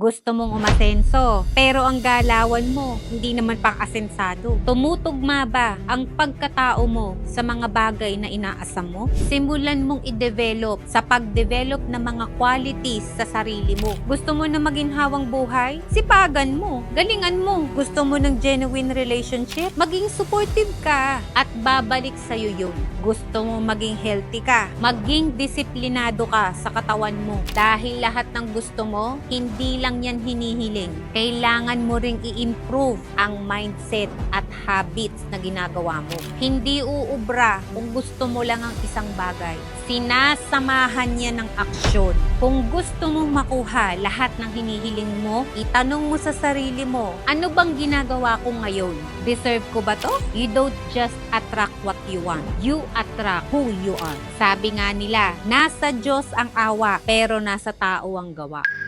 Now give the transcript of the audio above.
Gusto mong umasenso, pero ang galawan mo, hindi naman pang-asensado. Tumutugma ba ang pagkatao mo sa mga bagay na inaasam mo? Simulan mong i-develop sa pag-develop ng mga qualities sa sarili mo. Gusto mo na maginhawang buhay? Sipagan mo, galingan mo. Gusto mo ng genuine relationship? Maging supportive ka at babalik sa'yo yun. Gusto mo maging healthy ka? Maging disiplinado ka sa katawan mo. Dahil lahat ng gusto mo, hindi lang yan hinihiling. Kailangan mo ring i-improve ang mindset at habits na ginagawa mo. Hindi uubra kung gusto mo lang ang isang bagay. Sinasamahan niya ng aksyon. Kung gusto mong makuha lahat ng hinihiling mo, itanong mo sa sarili mo, ano bang ginagawa ko ngayon? Deserve ko ba to? You don't just attract what you want. You attract who you are. Sabi nga nila, nasa Diyos ang awa, pero nasa tao ang gawa.